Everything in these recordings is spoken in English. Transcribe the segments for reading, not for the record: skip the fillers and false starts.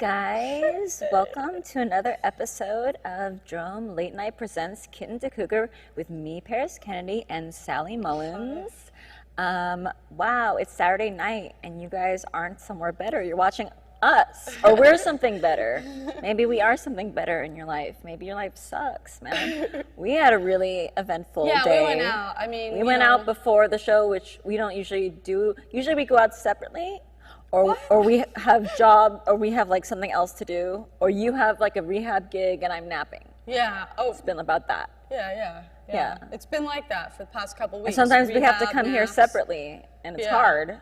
guys, welcome to another episode of Drome Late Night Presents Kitten2Cougar with me, Paris Kennedy, and Sally Mullins. Wow, it's Saturday night and you guys aren't somewhere better. You're watching us, or we're something better. Maybe we are something better in your life. Maybe your life sucks, man. We had a really eventful day. Yeah, we went out. I mean, we went out before the show, which we don't usually do. Usually we go out separately. Or we have like something else to do, or you have like a rehab gig and I'm napping. Yeah. Oh, it's been about that. Yeah. It's been like that for the past couple weeks. And sometimes we have to come here separately, and it's hard.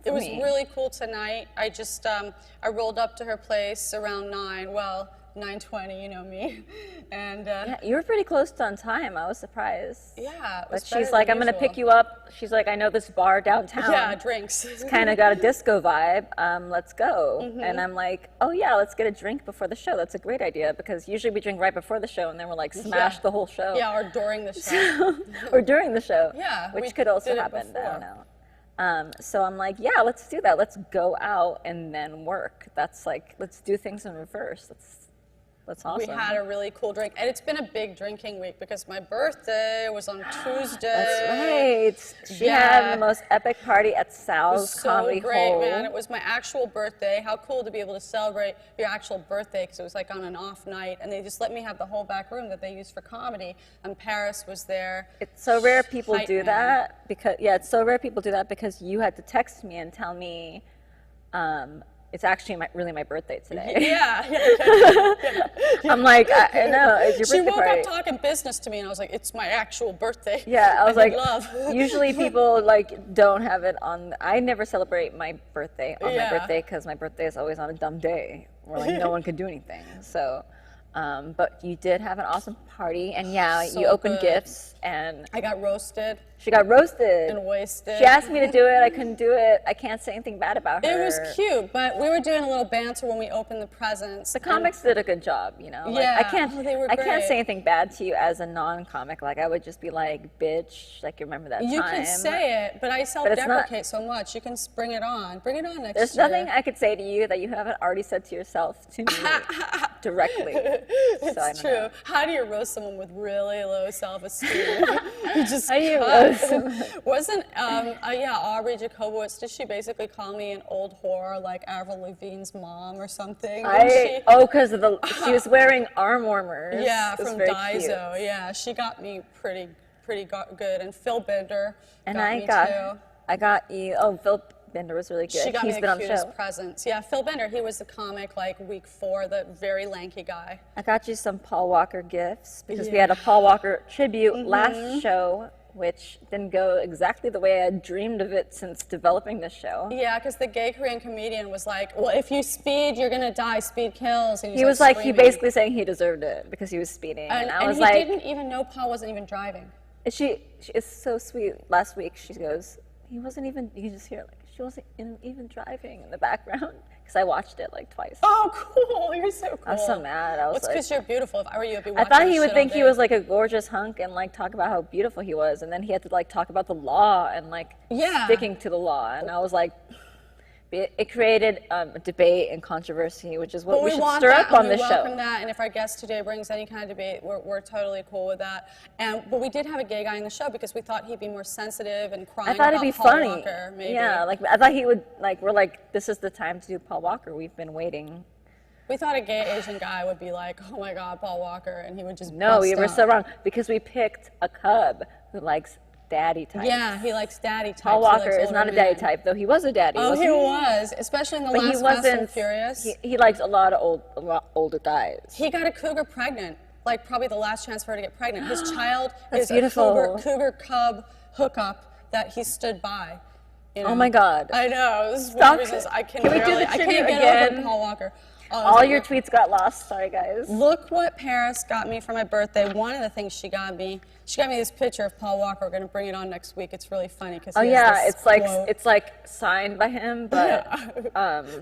It was really cool tonight. I just I rolled up to her place around 9. Well, 9:20, you know me, and yeah, you were pretty close to on time. I was surprised. Yeah, but she's like, I'm gonna pick you up. She's like, I know this bar downtown. Yeah, drinks. It's kind of got a disco vibe. Let's go. And I'm like, oh yeah, let's get a drink before the show. That's a great idea because usually we drink right before the show and then we're like smash the whole show. Yeah, or during the show. Or during the show. Yeah, which could also happen. I don't know. So I'm like, yeah, let's do that. Let's go out and then work. That's like, let's do things in reverse. That's awesome. We had a really cool drink, and it's been a big drinking week because my birthday was on Tuesday. That's right. She had the most epic party at Sal's Comedy Hole. It was so great, man. It was my actual birthday. How cool to be able to celebrate your actual birthday because it was like on an off night, and they just let me have the whole back room that they use for comedy. And Paris was there. It's so rare people do that because it's so rare people do that because you had to text me and tell me. It's actually really my birthday today. Yeah. I'm like, I know, it's your birthday She woke party. up talking business to me, and I was like, it's my actual birthday. Yeah, I was like, love. Usually people like don't have it on. I never celebrate my birthday on my birthday because my birthday is always on a dumb day where like no one could do anything. So, but you did have an awesome party, and you opened gifts, and I got roasted. She got roasted and wasted. She asked me to do it. I couldn't do it. I can't say anything bad about her. It was cute, but we were doing a little banter when we opened the presents. The comics did a good job, you know. Like, yeah, they were great. I can't say anything bad to you as a non-comic. Like I would just be like, "Bitch," like you remember that time. You can say it, but I self-deprecate so much. You can bring it on. Bring it on next year. There's nothing I could say to you that you haven't already said to yourself to me directly. It's true. How do you roast someone with really low self-esteem? You just how do you roast someone? Wasn't Aubrey Jacobowitz, did she basically call me an old whore like Avril Lavigne's mom or something? Because she was wearing arm warmers. Yeah, from Daiso. Yeah, she got me pretty good. And Phil Bender I got you. Oh, Phil Bender was really good. She got He's me been the on the cutest show. presents. Yeah, Phil Bender, he was the comic like week 4, the very lanky guy. I got you some Paul Walker gifts because we had a Paul Walker tribute last show, which didn't go exactly the way I had dreamed of it since developing this show. Yeah, because the gay Korean comedian was like, well, if you speed, you're going to die. Speed kills. And he was like, he basically saying he deserved it because he was speeding. And I was like... he didn't even know Paul wasn't even driving. She is so sweet. Last week, she goes, he wasn't even, you can just hear like, she wasn't even driving in the background. Because I watched it like twice. Oh, cool. You're so cool. I was so mad. I was like... because you're beautiful. If I were you, I'd be watching I thought he would think he was like a gorgeous hunk and like talk about how beautiful he was. And then he had to like talk about the law and like sticking to the law. And I was like, it created a debate and controversy, which is what we should stir up on this show. We welcome that, and if our guest today brings any kind of debate, we're totally cool with that. But we did have a gay guy in the show because we thought he'd be more sensitive and crying about Paul Walker. I thought it'd be funny. Walker, maybe. Yeah, like I thought he would, like, we're like, this is the time to do Paul Walker. We've been waiting. We thought a gay Asian guy would be like, oh my God, Paul Walker, and he would just No, we were so wrong because we picked a cub who likes daddy type. Yeah, he likes daddy types. Paul Walker is not a daddy type, though he was a daddy. Oh, he was, especially in the last Fast and Furious. He likes a lot older guys. He got a cougar pregnant, like probably the last chance for her to get pregnant. His child is beautiful. A cougar cub hookup that he stood by. You know? Oh my God! I know. This is one of the reasons I can't get over Paul Walker. All your tweets got lost. Sorry, guys. Look what Paris got me for my birthday. One of the things she got me this picture of Paul Walker. We're going to bring it on next week. It's really funny because it's like signed by him, but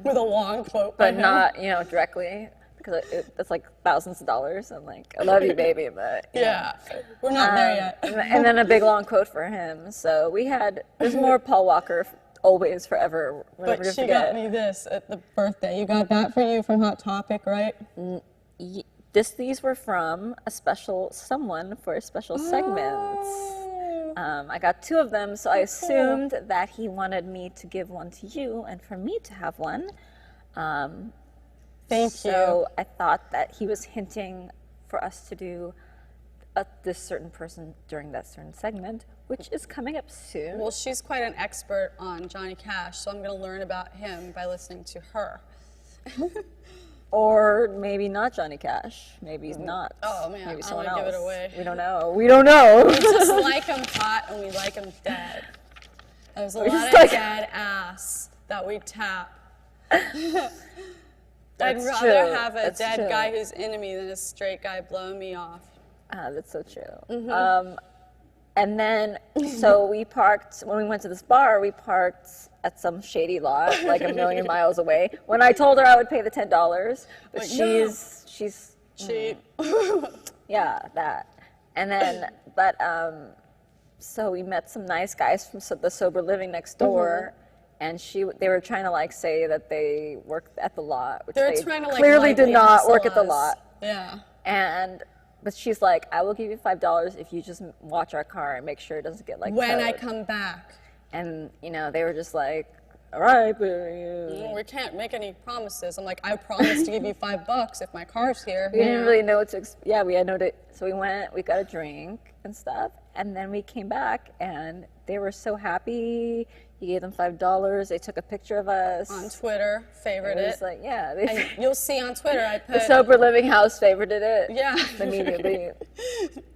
with a long quote, but not directly because it's like thousands of dollars. I'm like, I love you, baby, but we're not there yet. And then a big long quote for him. So there's more Paul Walker always, forever. We'll But never she forget. got me this at the birthday. You got that for you from Hot Topic, right? These were from a special someone for a special segment. I got 2 of them, so I assumed that he wanted me to give one to you and for me to have one. Thank you. So I thought that he was hinting for us to do this certain person during that certain segment, which is coming up soon. Well, she's quite an expert on Johnny Cash, so I'm going to learn about him by listening to her. Or maybe not Johnny Cash. Maybe he's not. Oh, man, Maybe I someone wanna else. give it away. We don't know. We don't know. We just like him hot and we like him dead. There's a lot just of like- dead ass that we tap. I'd That's rather true. have a That's dead true. guy who's into me than a straight guy blowing me off. That's so true. And then, so we parked, when we went to this bar, we parked at some shady lot, like a million miles away. When I told her I would pay the $10, but Like, no. she's, Cheap. yeah, that. And then, so we met some nice guys from the sober living next door. And they were trying to like say that they worked at the lot, which They're they trying to like clearly did lightly not work hustle at the us. lot. Yeah. But she's like, I will give you $5 if you just watch our car and make sure it doesn't get like When I towed." come back. And they were just like, all right, but We can't make any promises. I'm like, I promise to give you $5 if my car's here. we didn't really know what to. Yeah, we had no. So we went, we got a drink and stuff, and then we came back, and they were so happy. He gave them $5. They took a picture of us On Twitter, favorite It it. was like, yeah, And you'll see on Twitter, I the put, sober living house favorited it. yeah. Immediately.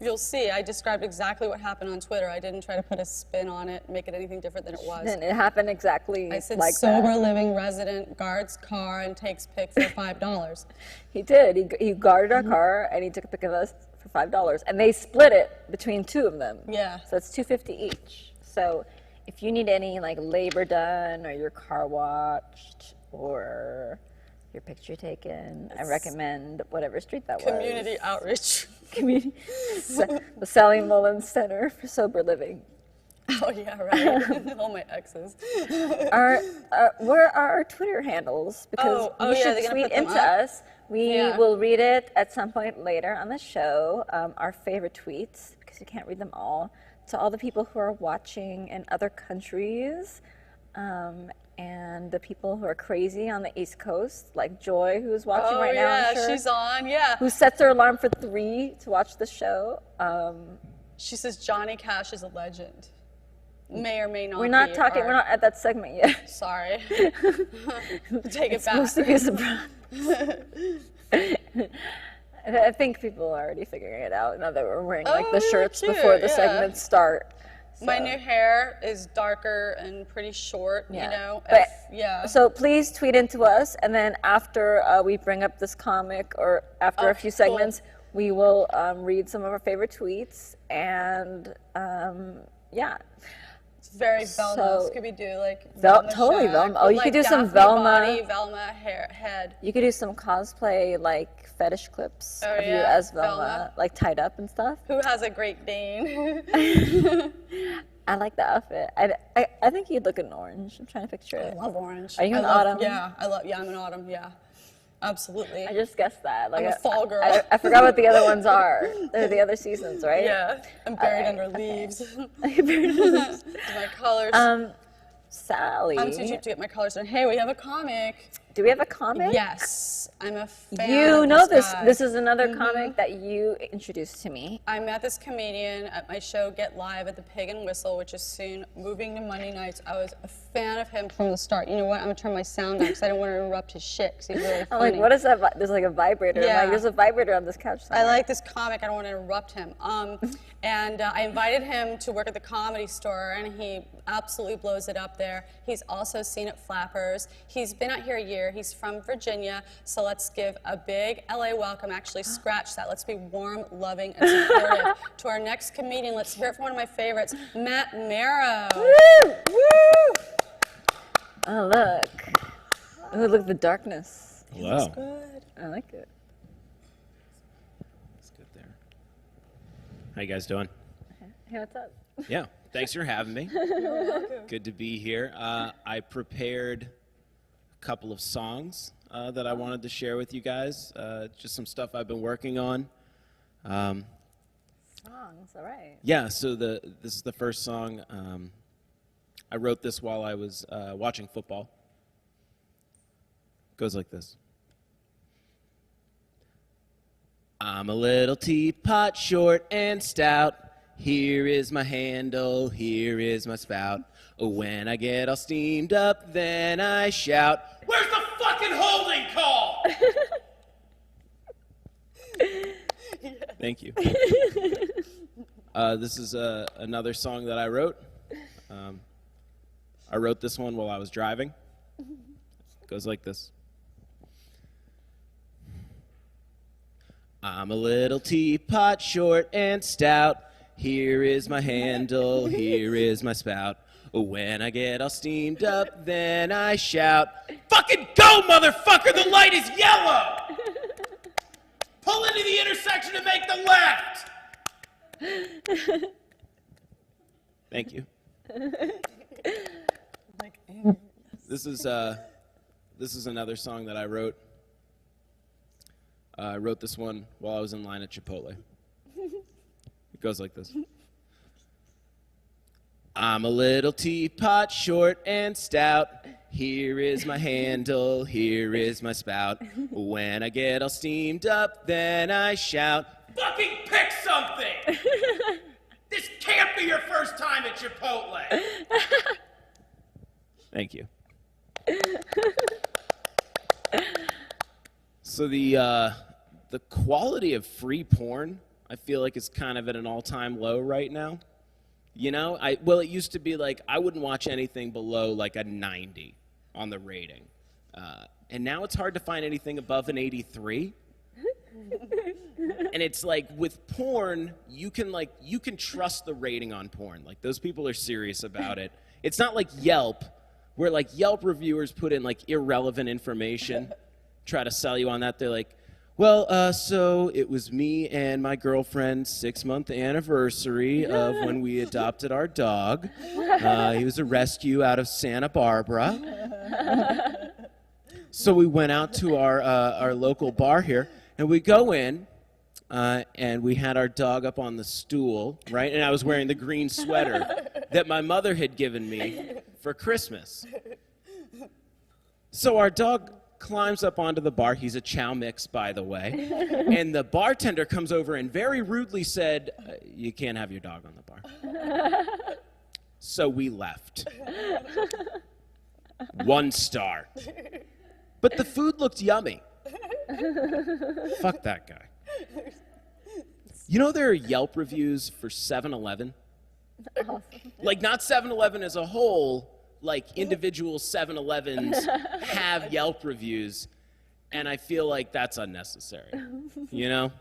You'll see, I described exactly what happened on Twitter. I didn't try to put a spin on it, make it anything different than it was. And it happened exactly I said like sober that. living resident guards car and takes pic for $5. He did. He guarded our car and he took a pic of us for $5, and they split it between 2 of them. Yeah. So it's $2.50 each. So if you need any like labor done or your car washed or your picture taken, I recommend whatever street that was. Community outreach. Community. The Sally Mullins Center for Sober Living. Oh yeah, right. All my exes. Where are our Twitter handles? Because Oh, you yeah, should they're gonna tweet put them into up? us. We Yeah. will read it at some point later on the show. Our favorite tweets, because you can't read them all. To all the people who are watching in other countries, and the people who are crazy on the East Coast, like Joy, who's watching Oh right now. yeah, I'm sure, she's on. Yeah. who sets her alarm for 3 to watch the show. She says Johnny Cash is a legend. May or may not. We're not be talking. our- We're not at that segment yet. Sorry. Take it It's back. supposed to be a surprise. I think people are already figuring it out now that we're wearing like Oh, the really shirts cute, before the yeah. segments start. My So, new hair is darker and pretty short. yeah. You know. But- Yeah. So please tweet into us, and then after we bring up this comic, or after a few cool. segments, we will read some of our favorite tweets, and yeah. It's very Velma. So- Scooby-Doo, like totally Shack, Velma. Oh, with, you like, could do some Daphne Velma. body, Velma hair, head. You could do some cosplay, like fetish clips Oh, of you yeah, as Velma, Velma. like tied up and stuff. Who has a Great Dane? I like the outfit. I think you'd look in orange. I'm trying to picture I it. love orange. Are you I an love- autumn? Yeah, I'm an autumn. Yeah, absolutely. I just guessed that. Like I'm a fall girl. I forgot what the other ones are. They're the other seasons, right? Yeah, I'm buried Alright, under leaves. Very nice. My colors. Sally, I'm too cheap to get my colors done. Hey, we have a comic. do we have a comic? Yes, I'm a fan. You of know this. guy. This is another comic that you introduced to me. I met this comedian at my show Get Live at the Pig and Whistle, which is soon moving to Monday nights. I was a fan of him from the start. You know what? I'm gonna turn my sound down because I don't want to interrupt his shit. 'Cause he's really I'm funny. like, what is that? There's like a vibrator. I'm Yeah. like, there's a vibrator on this couch I somewhere. like this comic. I don't want to interrupt him. And I invited him to work at the Comedy Store, and he absolutely blows it up there. He's also seen at Flappers. He's been out here a year. He's from Virginia, so let's give a big LA welcome. Actually, scratch that. Let's be warm, loving, and supportive to our next comedian. Let's hear it from one of my favorites, Matt Mero. Woo! Woo! Oh look! Oh look, the darkness. Hello. Good. I like it. That's good there. How you guys doing? Hey, what's up? Yeah, thanks for having me. Good to be here. I prepared a couple of songs that I wanted to share with you guys. Just some stuff I've been working on. Songs, all right. Yeah, so this is the first song. I wrote this while I was watching football. Goes like this. I'm a little teapot, short and stout. Here is my handle, here is my spout. When I get all steamed up, then I shout, "Where's the fucking holding call?" Thank you. This is another song that I wrote. I wrote this one while I was driving. It goes like this. I'm a little teapot, short and stout. Here is my handle, here is my spout. When I get all steamed up, then I shout, "Fucking go, motherfucker, the light is yellow! Pull into the intersection and make the left!" Thank you. This is another song that I wrote. I wrote this one while I was in line at Chipotle. It goes like this. I'm a little teapot, short and stout. Here is my handle, here is my spout. When I get all steamed up, then I shout, "Fucking pick something! This can't be your first time at Chipotle!" Thank you. So the quality of free porn, I feel like, is kind of at an all-time low right now. You know, it used to be like I wouldn't watch anything below like a 90 on the rating, and now it's hard to find anything above an 83. And it's like with porn, you can trust the rating on porn. Like those people are serious about it. It's not like Yelp, where like Yelp reviewers put in like irrelevant information, try to sell you on that. They're like, "Well, so it was me and my girlfriend's 6-month anniversary of when we adopted our dog. He was a rescue out of Santa Barbara. So we went out to our local bar here, and we go in, and we had our dog up on the stool, right? And I was wearing the green sweater that my mother had given me for Christmas. So our dog climbs up onto the bar. He's a chow mix, by the way. And the bartender comes over and very rudely said, "You can't have your dog on the bar." So we left. 1 star. But the food looked yummy. Fuck that guy. You know there are Yelp reviews for 7-Eleven? Like not 7-Eleven as a whole, like individual 7-Elevens have Yelp reviews, and I feel like that's unnecessary. You know?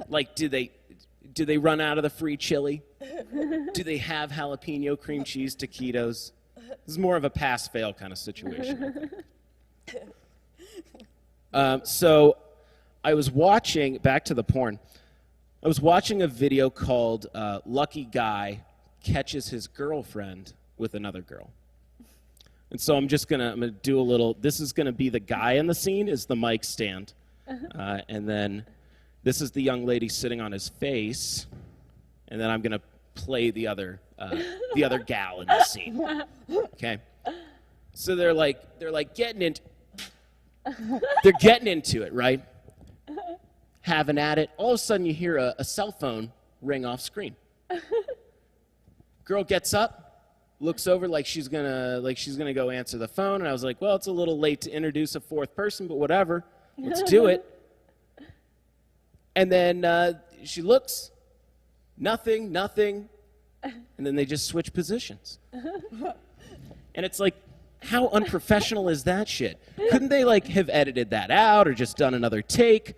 Like do they run out of the free chili? Do they have jalapeno cream cheese taquitos? This is more of a pass-fail kind of situation. So I was watching, back to the porn, I was watching a video called Lucky Guy Catches His Girlfriend with Another Girl. And so I'm gonna do a little, this is gonna be the guy in the scene, is the mic stand. And then this is the young lady sitting on his face. And then I'm gonna play the other gal in the scene. Okay? So they're getting into it, right? Having at it. All of a sudden you hear a cell phone ring off screen. Girl gets up, looks over like she's gonna go answer the phone, and I was like, well, it's a little late to introduce a fourth person, but whatever. Let's do it. And then she looks, nothing, and then they just switch positions. And it's like, how unprofessional is that shit? Couldn't they like have edited that out or just done another take?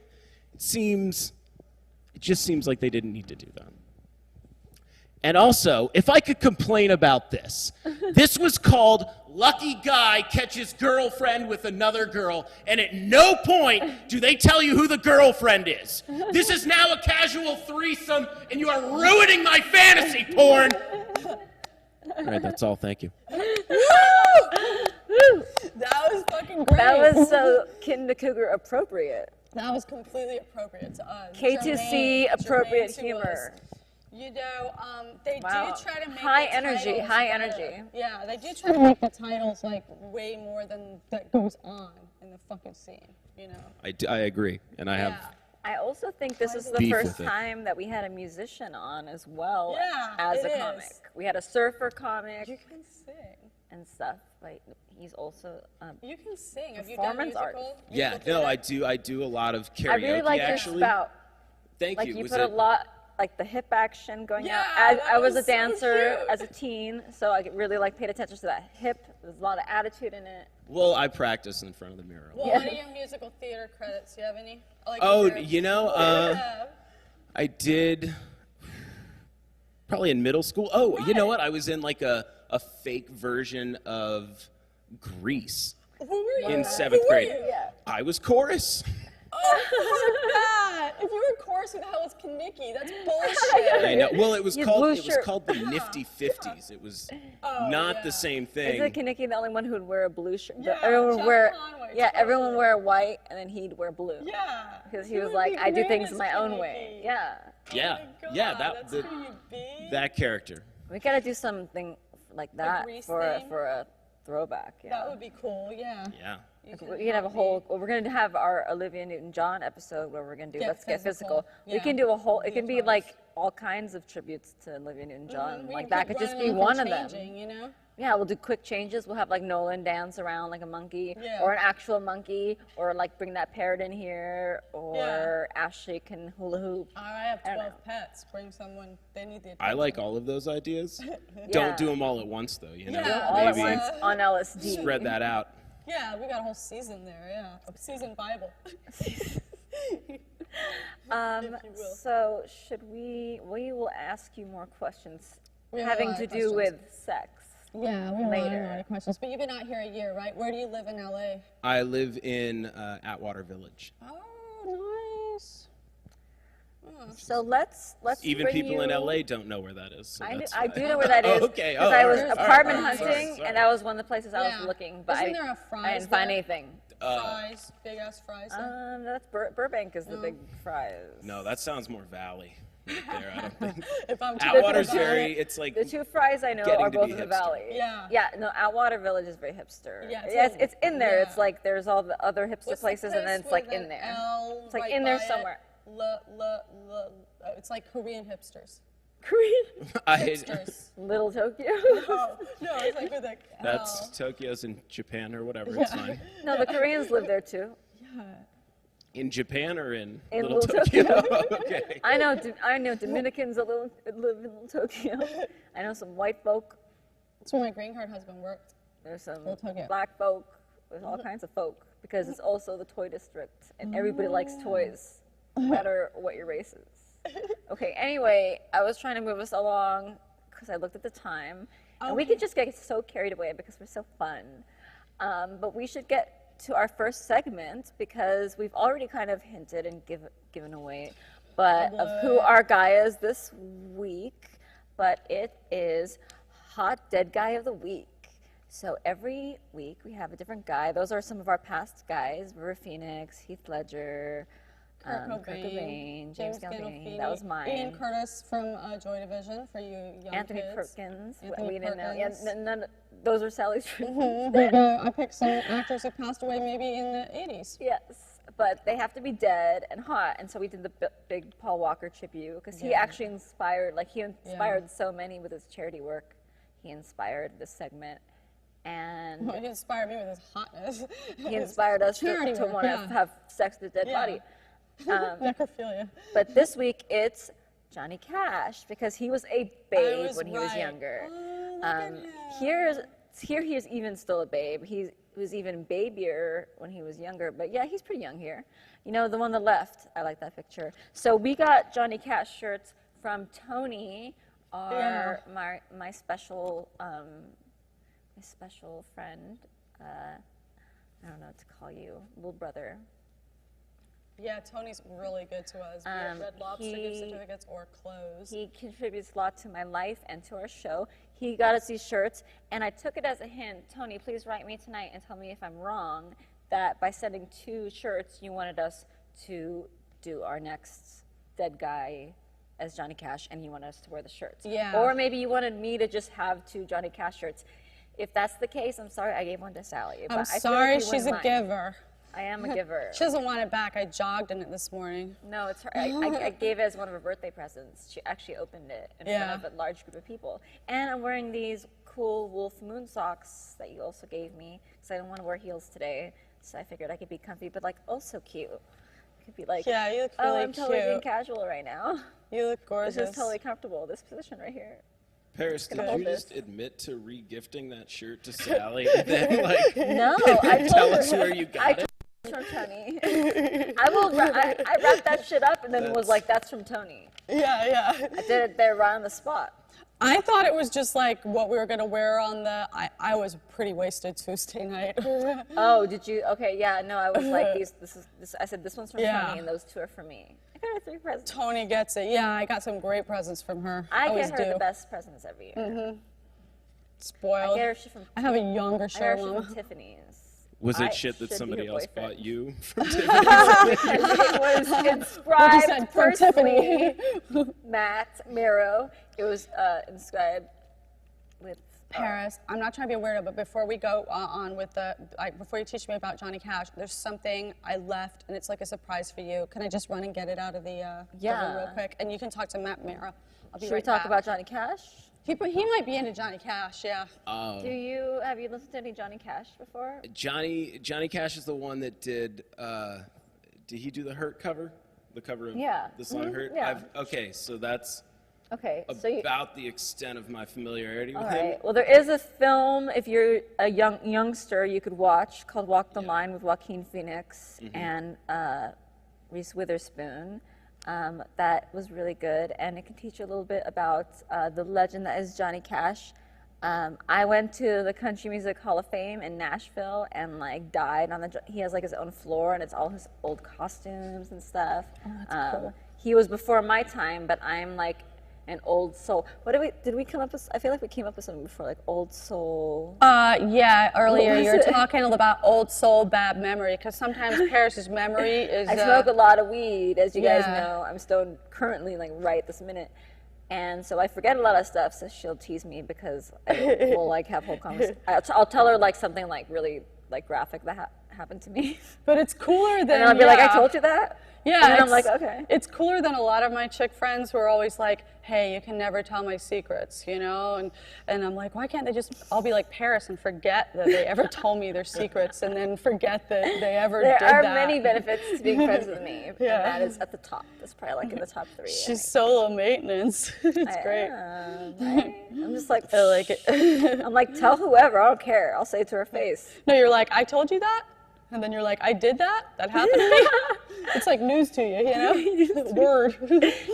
It just seems like they didn't need to do that. And also, if I could complain about this, this was called lucky guy catches girlfriend with another girl, and at no point do they tell you who the girlfriend is. This is now a casual threesome, and you are ruining my fantasy porn. All right, that's all. Thank you. That was fucking great. That was so Kitten2Cougar appropriate. That was completely appropriate to us. K2C appropriate Jermaine to humor. us. You know, they Wow. do try to make High the energy, titles high better. energy. Yeah, they do try to make the titles like way more than that goes on in the fucking scene. You know. I agree, and I have. Yeah. I also think this is the Beef first with it. time that we had a musician on as well Yeah, as it a comic. is. We had a surfer comic You can sing. and stuff, but he's also You can sing. Have you done performance musical? Yeah, musical no, theater? I do a lot of karaoke. I really like your actually. spout. Thank Like you. you Was put it- a lot, like the hip action going Yeah, out. that I was a was so dancer cute. as a teen, so I really like paid attention to that hip. There's a lot of attitude in it. Well, I practice in front of the mirror. Well, what are your musical theater credits? Do you have any? Like, Oh, your- you know, Yeah. I did probably in middle school. Oh, you know what? I was in like a fake version of Grease Who were you? in Who 7th were grade. you? Yeah. I was chorus. Oh, fuck that. If you were chorus, who the hell was Kaniki? That's bullshit. I know. Well, it was His called blue it was shirt. called the Nifty 50s. It was Oh, not yeah. the same Isn't thing. Kaneki the only one who'd wear a blue shirt? Yeah, everyone would Chuck wear, Conway, yeah, everyone totally. would wear white, and then he'd wear blue. Yeah. Because he You was would like, be I do great things as my own Kaneki. way. Yeah. Yeah, Oh my yeah, God, that that's who you'd be? that character. We gotta do something like that Grease for thing? a throwback. Yeah. That would be cool, yeah. Yeah. You Like, can we can have a be- whole. Well, we're gonna have our Olivia Newton-John episode where we're gonna do Get Let's Get physical. Physical. We Yeah. can do a whole. It can be Leotards. like all kinds of tributes to Olivia Newton-John. We Like can that keep could just running be them one from of them. changing, you know? Yeah, we'll do quick changes. We'll have like Nolan dance around like a monkey, Yeah. or an actual monkey, or like bring that parrot in here, or Yeah. Ashley can hula hoop. I have I don't 12 know. pets. Bring someone. They need the attention. I like all of those ideas. Yeah. Don't do them all at once, though. You know, Yeah, All at maybe once on LSD. spread that out. Yeah, we got a whole season there, yeah. A season Bible. if you will. So should we? We will ask you more questions We have a having lot to of do questions. with sex. Yeah, we have Later. a lot of questions. But you've been out here a year, right? Where do you live in LA? I live in Atwater Village. Oh, nice. So let's Even bring people in you- LA don't know where that is. So I do, that's I fine. do know where that is. Oh, okay. Because Oh, I all was right, all right, apartment all right, hunting, sorry, and that was one of the places I Yeah. was looking. But Isn't I, there a I Fry's didn't find there? anything. Fries, big ass fries. That's Burbank is the big fries. No, that sounds more valley right there. I don't think. if I'm too Atwater's about very. it. It's like The two fries I know Getting are to both be in the hipster. valley. Yeah. Yeah, no, Atwater Village is very hipster. Yeah, Yes, it's in there. yeah. It's like there's all the other hipster What's the places, and then place it's like with in an there. L It's like right in there by it? somewhere. It's like Korean hipsters. Korean. Hipsters. Little Tokyo. Oh, no, it's like with a that's L. Tokyo's in Japan or whatever. It's fine. No, the Koreans live there too. Yeah. In Japan or in, In Little Little Tokyo? Tokyo. Okay. I know Dominicans that live in Little Tokyo. I know some white folk. That's where my green card husband worked. There's some Little Tokyo. black folk. There's all kinds of folk because it's also the toy district, and everybody likes toys, no matter what your race is. Okay. Anyway, I was trying to move us along because I looked at the time, and we could just get so carried away because we're so fun. But we should get to our first segment because we've already kind of hinted and given away, but of who our guy is this week. But it is Hot Dead Guy of the Week. So every week we have a different guy. Those are some of our past guys: River Phoenix, Heath Ledger, Kurt Kurt Cobain, Cobain, James Gandolfini. That was mine. Ian Curtis from Joy Division for you young Anthony kids. Perkins. Anthony We didn't know. Perkins. Yeah, none. Those are Sally's. I picked some actors who passed away maybe in the 80s. Yes, but they have to be dead and hot, and so we did the big Paul Walker tribute because he actually inspired, so many with his charity work. He inspired this segment, and He inspired me with his hotness. he inspired us to Charity work, want to yeah. have sex with a dead Yeah. body. Necrophilia. But this week it's Johnny Cash because he was a babe was when he was right. younger. Oh, look at him. Here he is even still a babe. He was even babier when he was younger. But yeah, he's pretty young here. You know, the one on the left, I like that picture. So we got Johnny Cash shirts from Tony, my special my special friend. I don't know what to call you, little brother. Yeah, Tony's really good to us. We have Red Lobster gift certificates or clothes. He contributes a lot to my life and to our show. He got us these shirts, and I took it as a hint. Tony, please write me tonight and tell me if I'm wrong, that by sending 2 shirts, you wanted us to do our next dead guy as Johnny Cash, and you wanted us to wear the shirts. Yeah. Or maybe you wanted me to just have 2 Johnny Cash shirts. If that's the case, I'm sorry, I gave one to Sally. I'm sorry, she's a giver. I am a giver. She doesn't want it back. I jogged in it this morning. No, it's her. I gave it as one of her birthday presents. She actually opened it in front of a large group of people. And I'm wearing these cool Wolf Moon socks that you also gave me because I didn't want to wear heels today. So I figured I could be comfy, but like also cute. I could be like, yeah, you look really I'm totally being casual right now. You look gorgeous. This is totally comfortable, this position right here. Paris, did you just admit to re-gifting that shirt to Sally and then like No, I told tell her. us where you got it? From Tony. I wrapped that shit up and then was like, that's from Tony. Yeah. I did it there right on the spot. I thought it was just like what we were going to wear on the, I was pretty wasted Tuesday night. Oh, did you? Okay, yeah, no, I was like, I said, this one's from Tony and those 2 are for me. I got her 3 presents. Tony gets it. Yeah, I got some great presents from her. I always get her do. the best presents every year. Mm-hmm. Spoiled. I get her shit from I have a younger I get her show. shit from Tiffany's. Was I it shit that should be somebody her else boyfriend. bought you from It was inscribed said from personally, Matt Mero. It was inscribed with Paris, I'm not trying to be a weirdo, but before we go on with before you teach me about Johnny Cash, there's something I left, and it's like a surprise for you. Can I just run and get it out of the room real quick? And you can talk to Matt Mero. I'll be Should right we talk back. about Johnny Cash? He might be into Johnny Cash, yeah. Have you listened to any Johnny Cash before? Johnny Cash is the one that did he do the Hurt cover? The cover of the song Hurt? Yeah. Okay, so that's Okay, so about the extent of my familiarity with all him. right. Well, there is a film, if you're a youngster, you could watch called Walk the Line with Joaquin Phoenix and Reese Witherspoon. That was really good, and it can teach you a little bit about the legend that is Johnny Cash. I went to the Country Music Hall of Fame in Nashville and like died on he has like his own floor and it's all his old costumes and stuff. Oh, that's cool. He was before my time, but I'm like an old soul. Did we come up with, I feel like we came up with something before, like old soul. Yeah, earlier was you were it? talking about old soul, bad memory, because sometimes Paris's memory is... I smoke a lot of weed, as you guys yeah. know. I'm stoned currently, like right this minute. And so I forget a lot of stuff, so she'll tease me because we'll like have whole conversations. I'll tell her like something like really like graphic that happened to me. But it's cooler than... And I'll be like, I told you that? Yeah, and then I'm like, okay. It's cooler than a lot of my chick friends who are always like, hey, you can never tell my secrets, you know? And I'm like, why can't they just, I'll be like Paris and forget that they ever told me their secrets and then forget that they ever did that. There are many benefits to being friends with me, and Yeah. that is at the top. That's probably like in the top 3. She's so low maintenance. It's great. I'm just like, I like it. I'm like, tell whoever, I don't care. I'll say it to her face. No, you're like, I told you that? And then you're like, I did that? That happened to me? It's like news to you, you know? Word.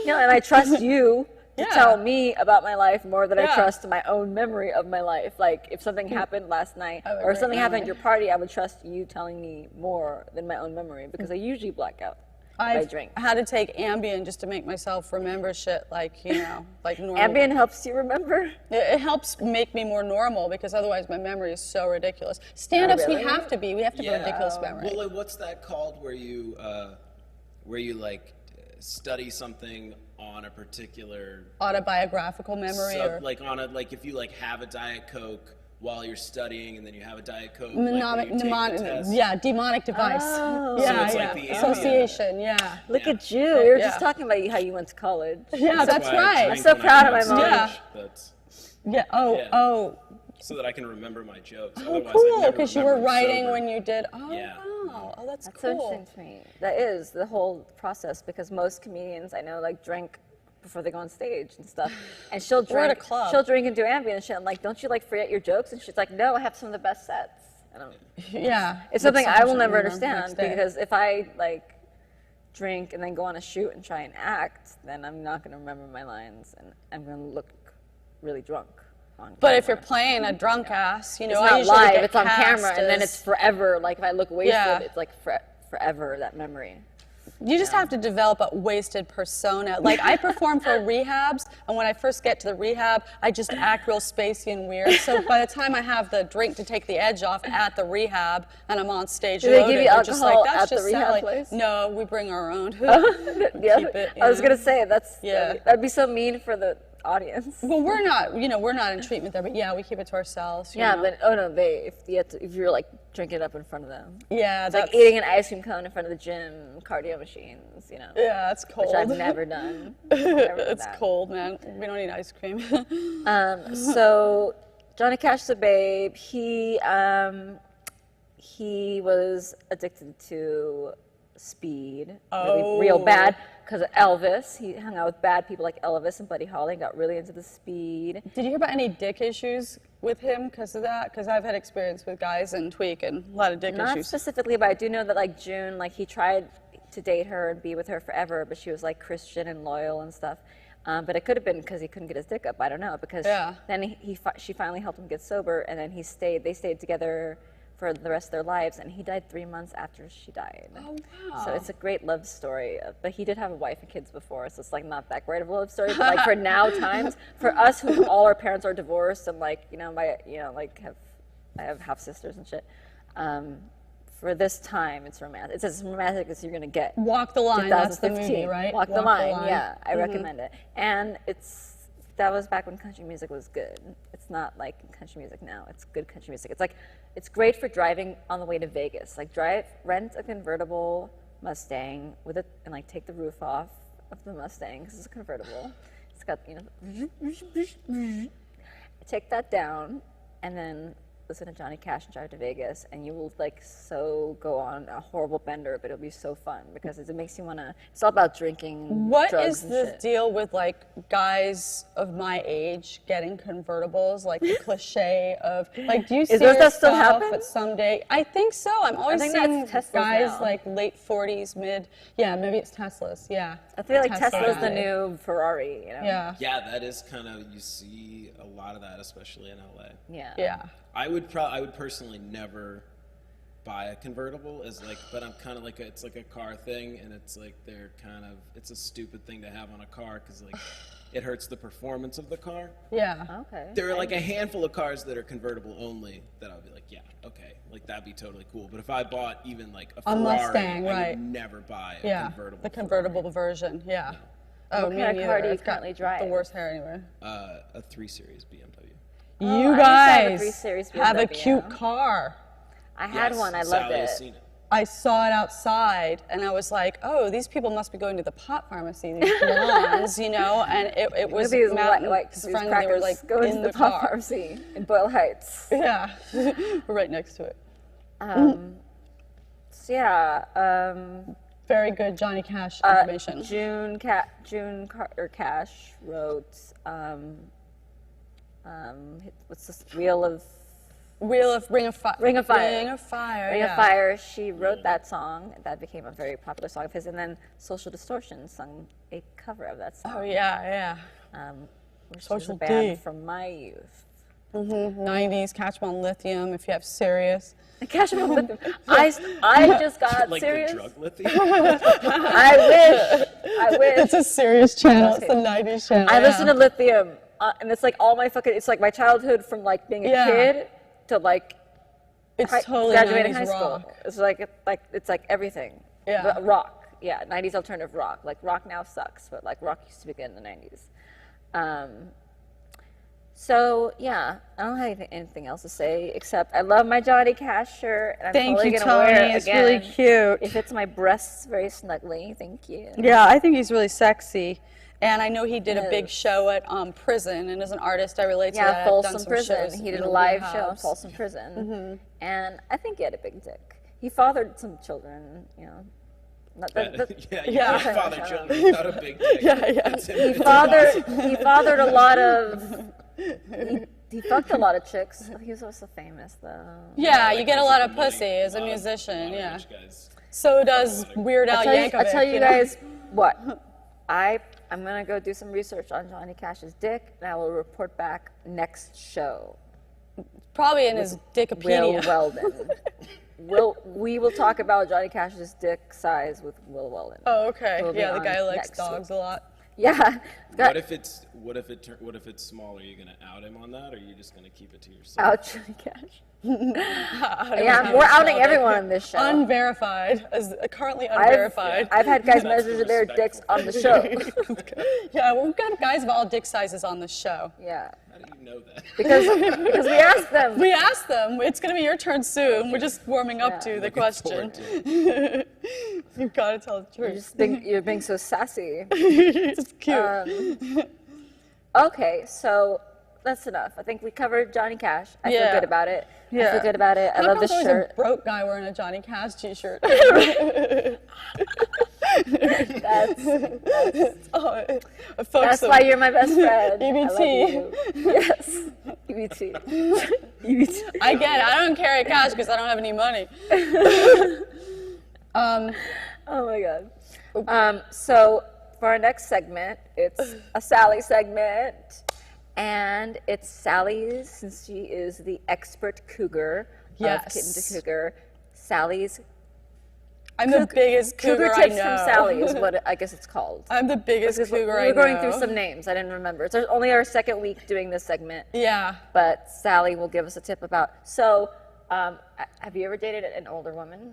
No, and I trust you to Yeah. tell me about my life more than I Yeah. trust my own memory of my life. Like, if something happened last night have a or if great something happened at memory. your party, I would trust you telling me more than my own memory because I usually black out if I I've drink. had to take Ambien just to make myself remember shit like, you know, like normal. Ambien helps you remember? It helps make me more normal because otherwise my memory is so ridiculous. Stand-ups, really? we have to be ridiculous memory. Well, like, what's that called where you like study something on a particular Autobiographical memory or like on a like if you like have a Diet Coke while you're studying and then you have a Diet Coke demonic device. Oh. Yeah, So it's yeah. like the Association, yeah. Look at you. We were Yeah. just talking about how you went to college. Yeah, that's why I right. drink so when proud I'm of my on mom. stage. Yeah. That's Yeah, oh, so that I can remember my jokes. oh, Otherwise, I'd cool, never because you remember were them writing sober. when you did, Yeah. wow, oh, that's That's so cool. interesting to me. That is the whole process because most comedians I know like drink before they go on stage and stuff. And she'll Or at a drink, club. she'll drink and do Ambien and shit. I'm like, don't you like forget your jokes? And she's like, no, I have some of the best sets. And Yeah. it's something That's I will something never you remember understand next day. because if I like drink and then go on a shoot and try and act, then I'm not going to remember my lines and I'm going to look really drunk. But if you're playing a drunk ass, you know, It's I not usually live, get it's on cast camera, and then as- it's forever. Like if I look wasted, Yeah. it's like forever, that memory. You just have to develop a wasted persona. Like I perform for rehabs, and when I first get to the rehab, I just act real spacey and weird. So by the time I have the drink to take the edge off at the rehab, and I'm on stage, Do they loaded, give you they're just like, alcohol that's at the just rehab Sally. place? No, we bring our own. Yeah, Keep it, I was you gonna know? say Yeah. that'd be so mean for the audience. Well, we're not, you know, we're not in treatment there, but yeah, we keep it to ourselves. you Yeah, know? but oh no, if you're like drinking it up in front of them, yeah, it's that's like eating an ice cream cone in front of the gym, cardio machines, you know. yeah, it's cold. Which I've never done. Never done It's that. cold, man. We don't eat ice cream. So Johnny Cash the Babe, he was addicted to speed, real bad, because of Elvis. He hung out with bad people like Elvis and Buddy Holly, and got really into the speed. Did you hear about any dick issues with him because of that? Because I've had experience with guys in Tweak and a lot of dick Not issues. specifically, but I do know that like June, like he tried to date her and be with her forever, but she was like Christian and loyal and stuff. But it could have been because he couldn't get his dick up. I don't know, because Yeah. then she finally helped him get sober, and then they stayed together for the rest of their lives, and he died 3 months after she died. Oh, wow. So it's a great love story. But he did have a wife and kids before, so it's like not that great of a love story. But like for now times, for us who all our parents are divorced, and like I have half sisters and shit. For this time, it's romantic. It's as romantic as you're gonna get. Walk the Line, that's the movie, right? Walk the Line, yeah. I recommend it. And that was back when country music was good. It's not like country music now. It's good country music. It's great for driving on the way to Vegas. Like rent a convertible Mustang with it, and like take the roof off of the Mustang because it's a convertible. It's got, take that down, and then listen to Johnny Cash and drive to Vegas, and you will like so go on a horrible bender, but it'll be so fun because it makes you wanna. It's all about drinking. What drugs is and the shit. deal with like guys of my age getting convertibles? Like the cliche of like, do you see that still yourself happen? at someday? I think so. I'm always think seeing that's Teslas guys now. like late 40s, mid. Yeah, maybe it's Teslas. Yeah. I feel like Tesla Tesla's the guy. new Ferrari. Yeah. Yeah, that is kind of, you see a lot of that, especially in LA. Yeah. Yeah. I would personally never buy a convertible but I'm kind of like it's like a car thing, and it's like it's a stupid thing to have on a car because like it hurts the performance of the car. Yeah. Okay. There are like a handful of cars that are convertible only that I would be like, yeah, okay, like that'd be totally cool. But if I bought even like a Ferrari, Mustang, I right. would never buy a Yeah. convertible. The convertible version. Yeah. Oh, What me kind of neither. car do you It's got currently drive? The worst hair anyway. A 3 Series BMW. You I used to have a guys 3 Series have a BMW. cute car. I had Yes, one. I loved Sally has it. seen it. I saw it outside, and I was like, "Oh, these people must be going to the pot pharmacy, these blondes, you know." And it was These Matt and white his these friend. They were crackers like going in to the the pop car. pharmacy in Boyle Heights. Yeah, we're right next to it. So yeah, Very good Johnny Cash information. June Cash wrote what's this Ring of Ring of Fire. Ring of Fire. Ring of Fire. Ring yeah. of Fire. She wrote that song. That became a very popular song of his. And then Social Distortion sung a cover of that song. Oh yeah, Which is Social a band D. from my youth. 90s, Catch 'em on Lithium. If you have Sirius. Cash Them Up with Them. I just got Like serious. the drug lithium. I wish. It's a serious channel. It's the 90s channel. I listen to Lithium, and it's like all my it's like my childhood from like being a Yeah. kid to like It's totally graduating 90s high school. rock. It's like everything. Yeah. But rock. Yeah, 90s alternative rock. Like rock now sucks, but like rock used to be good in the 90s. So yeah, I don't have anything else to say except I love my Johnny Cash shirt, and I'm Thank totally you, gonna wear Tony. it It's again. really cute. It fits my breasts very snugly. Thank you. Yeah, I think he's really sexy. And I know he did a big Yes. show at prison, and as an artist, I relate to Yeah, that. I've done Folsom some Prison. shows He did in a live show in rehabs. Folsom Prison, and I think he had a big dick. He fathered some children, you know. Not that, Yeah, Yeah. father children without a big dick. Yeah. he fathered a lot of. He fucked a lot of chicks. He was also famous though. Yeah, Like, you get a there's lot like of money, pussy as a lot of- musician, lot of yeah. rich guys. So does Weird Al Yankovic. I tell you know? guys what. I I'm going to go do some research on Johnny Cash's dick, and I will report back next show. Probably in his Will Dickopedia. Weldon. We will talk about Johnny Cash's dick size with Will Weldon. Oh, okay. Will be Yeah, the on guy who likes next dogs a lot. Yeah. What if it's small? Are you gonna out him on that, or are you just gonna keep it to yourself? Out Johnny Cash. Yeah, we're outing everyone on this show. Unverified, currently unverified. I've had guys That's measure their respectful. dicks on the show. Yeah, we've got guys of all dick sizes on this show. Yeah. How do you know that? Because we asked them. We asked them. It's going to be your turn soon. We're just warming up to the Looking question. forward to it. You've got to tell the truth. You're being so sassy. It's cute. Okay, so that's enough. I think we covered Johnny Cash. I feel Yeah. good about it. I Yeah. feel good about it. I love this There's shirt. a broke guy wearing a Johnny Cash t-shirt. That's why you're my best friend. EBT. I love you. Yes. EBT. EBT. I get it. I don't carry cash because I don't have any money. Oh my god. So for our next segment, it's a Sally segment. And it's Sally's, since she is the expert cougar Yes. of Kitten2Cougar. Sally's I'm the biggest cougar I tips know. from Sally is what I guess it's called. I'm the biggest Because cougar I we know. were going through some names. I didn't remember. It's only our second week doing this segment. Yeah. But Sally will give us a tip about. So, have you ever dated an older woman?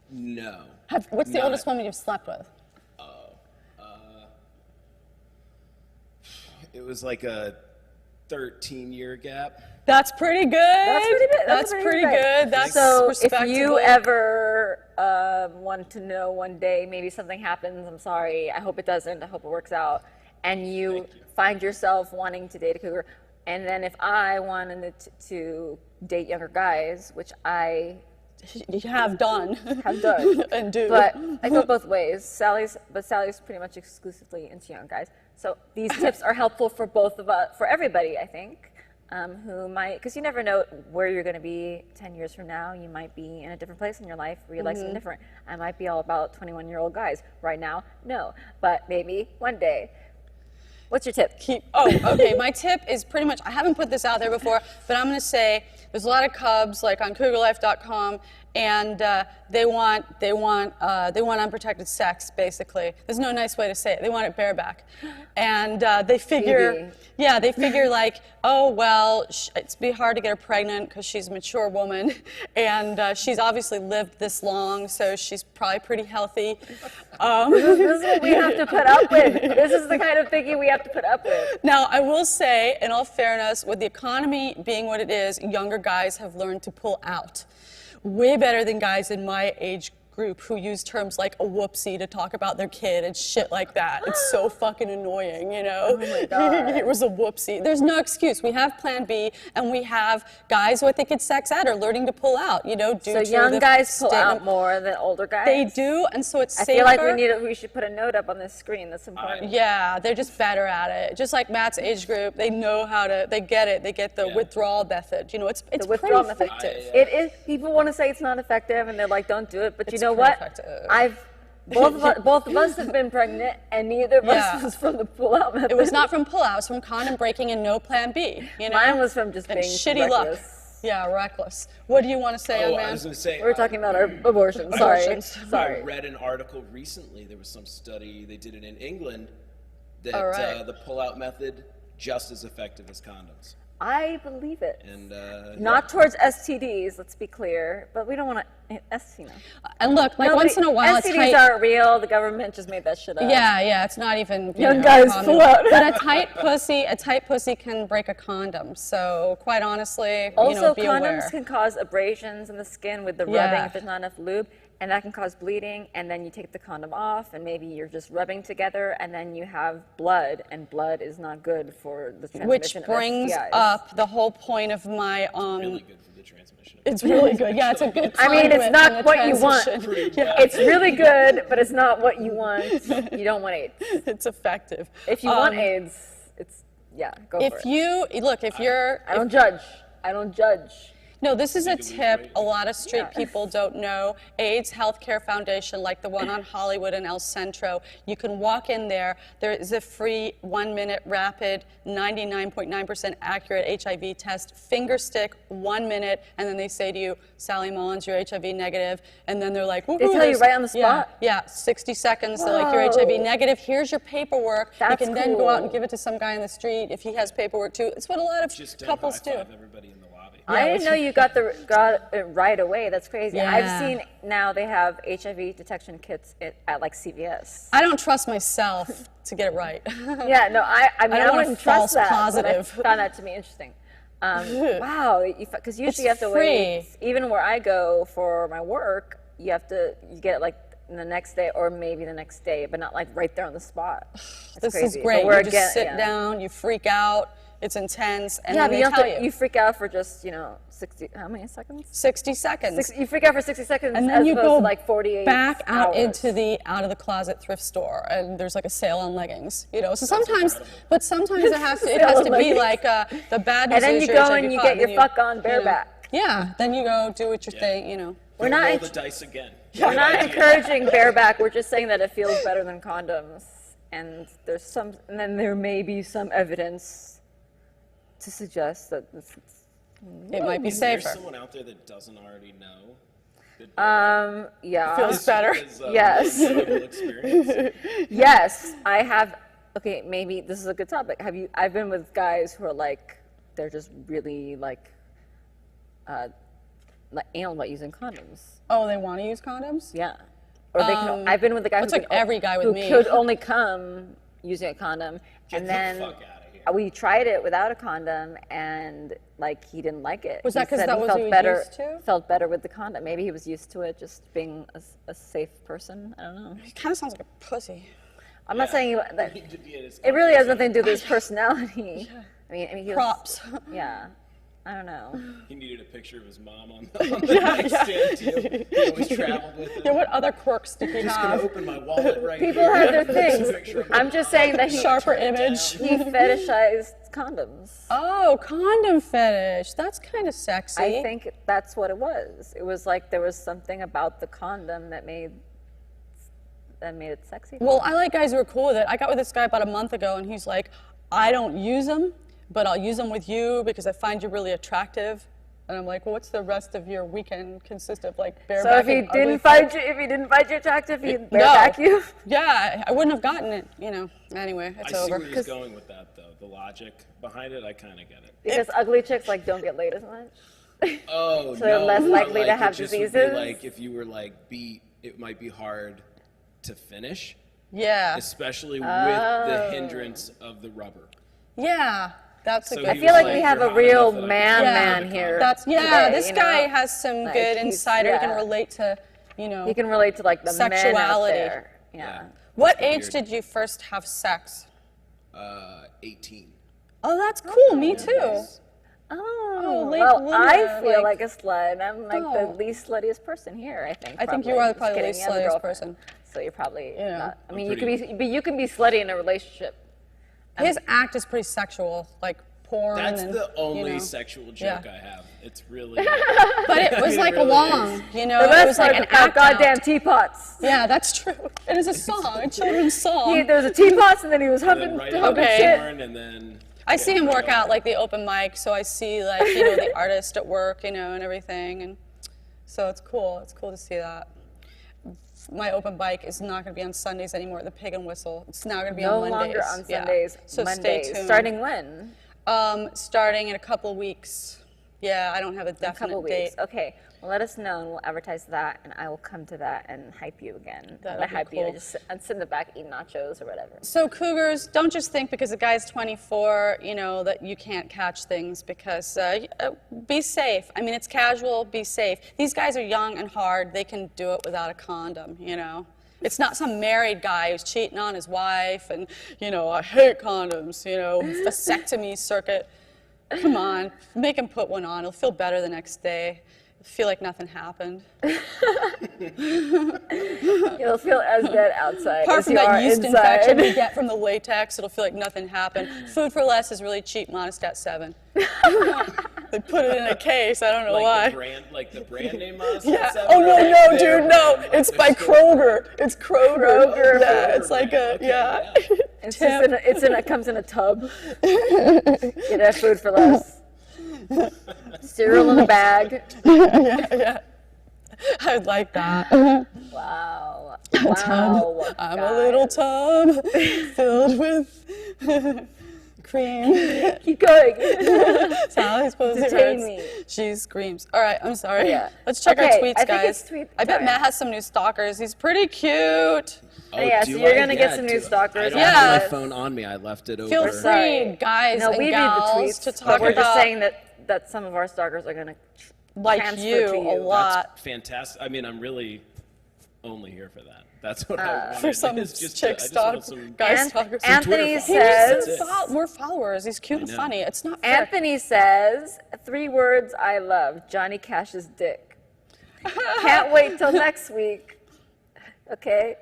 No. What's the Not- oldest woman you've slept with? It was like a 13-year gap. That's pretty good. That's pretty good. That's pretty good. That's so respectable. if you ever want to know one day, maybe something happens, I'm sorry, I hope it doesn't, I hope it works out, and you find yourself wanting to date a cougar, and then if I wanted to date younger guys, which I You have done. have done, And do. but I go both ways. Sally's pretty much exclusively into young guys. So these tips are helpful for both of us, for everybody, I think. Who might, because you never know where you're going to be 10 years from now. You might be in a different place in your life where you like something different. I might be all about 21-year-old guys. Right now, no. But maybe one day. What's your tip? Okay. My tip is pretty much, I haven't put this out there before, but I'm going to say there's a lot of cubs like on cougarlife.com, and they want unprotected sex, basically. There's no nice way to say it. They want it bareback. And they figure, like, oh, well, it's be hard to get her pregnant because she's a mature woman, and she's obviously lived this long, so she's probably pretty healthy. This is what we have to put up with. This is the kind of thinking we have to put up with. Now, I will say, in all fairness, with the economy being what it is, younger guys have learned to pull out. Way better than guys in my age group who use terms like a whoopsie to talk about their kid and shit like that. It's so fucking annoying, you know? Oh my God. It was a whoopsie. There's no excuse. We have plan B, and we have guys who I think it's sex ed are learning to pull out, you know, due So to young the guys pull statement. out more than older guys? They do, and so it's I safer. feel like we should put a note up on this screen. That's important. Yeah, they're just better at it. Just like Matt's age group, they know how to, they get it. They get the withdrawal method. You know, it's The withdrawal pretty method. effective. It is. People want to say it's not effective, and they're like, "Don't do it." But you It's know pretty what? effective. Both of us have been pregnant, and neither of us was from the pull-out method. It was not from pull-out. It was from condom breaking and no plan B. You know? Mine was from just and being shitty reckless. luck. Yeah, reckless. What do you want to say, young Oh, man? I was going to say. We were talking about our abortion. Sorry, Abortions. I sorry. read an article recently. There was some study, they did it in England, that All right. the pull-out method just as effective as condoms. I believe it. And Not towards STDs. Let's be clear, but we don't want to STD. And look, like once in a while, a STDs tight, aren't real. The government just made that shit up. yeah, it's not even you Young know, guys common. pull out. But a tight pussy can break a condom. So quite honestly, Also, be condoms aware. can cause abrasions in the skin with the Yeah. rubbing if there's not enough lube, and that can cause bleeding. And then you take the condom off, and maybe you're just rubbing together, and then you have blood, and blood is not good for the transmission Which of brings STIs. up the whole point of my really good for the transmission. It's really good. Yeah, it's a good. I mean, it's conduit in not the what you want. transition. It's really good, but it's not what you want. You don't want AIDS. It's effective. If you want AIDS, it's go for If it. you look, if you're, I don't judge. I don't judge. No, this is a Legally tip right. a lot of street people don't know. AIDS Healthcare Foundation, like the one on Hollywood and El Centro, you can walk in there. There is a free 1-minute rapid, 99.9% accurate HIV test, finger stick, 1 minute, and then they say to you, Sally Mullins, you're HIV negative, and then they're like, woohoo. They tell you right on the spot? Yeah, 60 seconds, they're like, you're HIV negative, here's your paperwork. That's you can then go out and cool. give it to some guy in the street if he has paperwork too. It's what a lot of Just don't couples do. high-five everybody in the lobby. I didn't know you got it right away. That's crazy. Yeah. I've seen now they have HIV detection kits at like CVS. I don't trust myself to get it right. Yeah, no, I mean, don't I want a wouldn't false trust that. positive. But I found that to be interesting. Wow, because usually you have to free. wait. Even where I go for my work, you get it like the next day or maybe the next day, but not like right there on the spot. That's This crazy. is great. But You just sit down, you freak out, it's intense, and Yeah, then but they you, tell have to, you. you freak out for just 60. How many seconds? 60 seconds. You freak out for 60 seconds, And then as you opposed go to like 48 back out hours. into the out of the closet thrift store, and there's like a sale on leggings. So sometimes, but sometimes it has to Sale on be leggings. like the bad news. And then is you you're go HIV and you fun, get your fuck on bareback. Yeah, then you go do what your thing. We're Don't not roll int- the dice again. We're not encouraging bareback. We're just saying that it feels better than condoms, and then there may be some evidence to suggest that It might be Is there safer. someone out there that doesn't already know? yeah. Feels better. Yes. Level experience? Yes, I have. Okay, maybe this is a good topic. I've been with guys who are like, they're just really like anal about using condoms. Oh, they want to use condoms? Yeah. Or they can. I've been with the guy that's who like can, every guy with who me. could only come using a condom, Get and the then fuck outta here. we tried it without a condom, and like he didn't like it. Was that He 'cause said that he was felt what he was better? used to? Felt better with the condom. Maybe he was used to it, just being a safe person. I don't know. He kind of sounds like a pussy. I'm not saying that. He did get his It really has nothing to do with his personality. I mean, he was, Props. Yeah. I don't know. He needed a picture of his mom on the nightstand too. He always traveled with him. Yeah, what other quirks did he I'm just gonna have? open my wallet right People here. have their There's a things. picture of I'm just saying that he Sharper image. fetishized condoms. Oh, condom fetish. That's kind of sexy. I think that's what it was. It was like there was something about the condom that made it sexy. Well, I like guys who are cool with it. I got with this guy about a month ago, and he's like, I don't use them, but I'll use them with you because I find you really attractive. And I'm like, well, what's the rest of your weekend consist of, like So bareback? if he and ugly didn't find you attractive, he'd bareback you. Yeah, I wouldn't have gotten it. Anyway, I it's see over. where he's going with that though. The logic behind it, I kind of get it. Because ugly chicks like don't get laid as much. Oh, So they're no, less more likely to like have it just would be diseases? like if you were like beat, it might be hard to finish, Yeah, especially with the hindrance of the rubber. yeah, that's a So good. I he feel was like we like, have "You're a hot real enough that I can man Yeah. here. That's today, this you guy know? has some Like, good he's- insider. He can yeah. relate to, He can relate to like the men out Sexuality. there. Yeah. What That's age weird. did you first have sex? 18. Oh, that's cool. Me too. Oh, late well, bloomer, I feel like- like a slut. I'm like the Oh. least sluttiest person here, I think. I think you probably. are Just probably the kidding, least he has a sluttiest girlfriend. person. So you're probably Yeah. not. I mean, pretty- but you can be slutty in a relationship. His act is pretty sexual, like porn. That's and, the only you know. sexual joke Yeah. I have. It's really. But it was It like really long, is. you know. The It rest was like are an about act out. goddamn teapots. Yeah, that's true. It is a song, a children's song. There was a teapots, and then he was And humping, then right humping Okay. shit. porn, and then. I see him work out like the open mic, so I see like the artist at work, and everything, and so it's cool. It's cool to see that. My open mic is not going to be on Sundays anymore at the Pig and Whistle. It's now going to be No on Mondays. longer on Yeah. Sundays. So Mondays. stay tuned. Starting when? Starting in a couple weeks. Yeah, I don't have a A definite couple date. weeks. Okay. Well, let us know, and we'll advertise that, and I will come to that and hype you again. That'd By be hype you, cool. I'd sit in the back, eat nachos or whatever. So Cougars, don't just think because a guy's 24, that you can't catch things because be safe. I mean, it's casual, be safe. These guys are young and hard. They can do it without a condom, It's not some married guy who's cheating on his wife and, I hate condoms, vasectomy circuit. Come on, make him put one on. He'll feel better the next day. Feel like nothing happened. You'll feel as dead outside Apart as from you that are yeast inside. infection we get from the latex, it'll feel like nothing happened. Food for less is really cheap, Monistat 7. They put it in a case. I don't know like why. The brand name Mazda. Yeah. 7, Oh or no, like no, their dude, no. brand, It's like by their store Kroger. It's Kroger. Kroger. Yeah, it's like a Okay, yeah. It's just it comes in a tub. Get that food for less. Cereal in a bag. Yeah. I would like that. Wow. Wow. I'm a little tub filled with cream. Keep going. Sally's pussy Detain hurts. me. She screams. All right, I'm sorry. Yeah. Let's check our Okay, tweets, I think guys. it's tweet I bet time. Matt has some new stalkers. He's pretty cute. Oh, Yeah, do so you're I? gonna get Yeah, some do new I? stalkers. I don't Yeah. have my phone on me. I left it over. Feel We're sorry. free, guys No, and we read the gals, tweets, to but talk we're about just saying that some of our stalkers are gonna like transfer you to a you. lot. That's fantastic. I mean, I'm really only here for that. That's what I wanted. For some is just chick I just stalk, want some- guy An- stalkers. Anthony Twitter says. followers. That's it. More followers. He's cute and know. funny. It's not fair. Anthony says 3 words I love. Johnny Cash's dick. Can't wait till next week. Okay.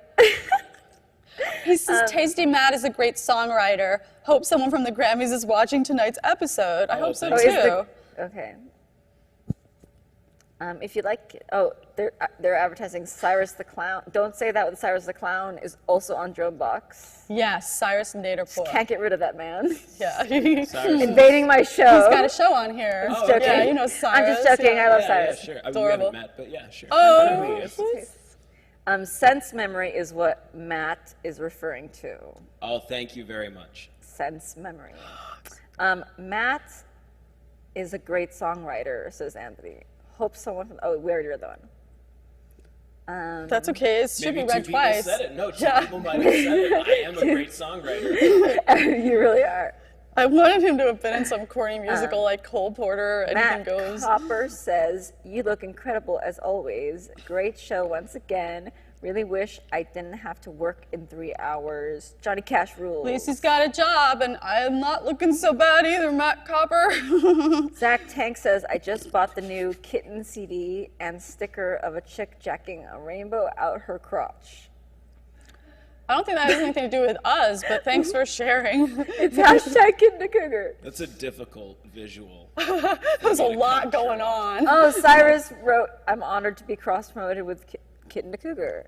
He says, Tasty Matt is a great songwriter. Hope someone from the Grammys is watching tonight's episode. I hope so, thanks. too. is the- okay. If you like, they're advertising Cyrus the Clown. Don't say that with Cyrus the Clown is also on DromeBox. Yes, Cyrus and Naderpool. Can't get rid of that man. Yeah. He's Cyrus. Invading my show. got a show on here. Oh, joking. Yeah, you know Cyrus. I'm just joking. Yeah. I love Yeah, Cyrus. sure. I mean, we Adorable. haven't met, but yeah, sure. Oh, Sense memory is what Matt is referring to. Oh, thank you very much. Sense memory. Matt is a great songwriter, says Anthony. Hope someone from, oh, we already read that one. that's okay. It should Maybe be read 2 people twice. said it. No, 2 Yeah. people might have said it. I am a great songwriter. You really are. I wanted him to have been in some corny musical like Cole Porter, Anything Matt Goes. Copper says, you look incredible as always. Great show once again. Really wish I didn't have to work in 3 hours. Johnny Cash rules. At least he's got a job, and I'm not looking so bad either, Matt Copper. Zach Tank says, I just bought the new Kitten CD and sticker of a chick jacking a rainbow out her crotch. I don't think that has anything to do with us, but thanks for sharing. It's hashtag Kitten2Cougar. That's a difficult visual. There's a lot going on. Oh, Cyrus wrote, I'm honored to be cross-promoted with Kitten2Cougar.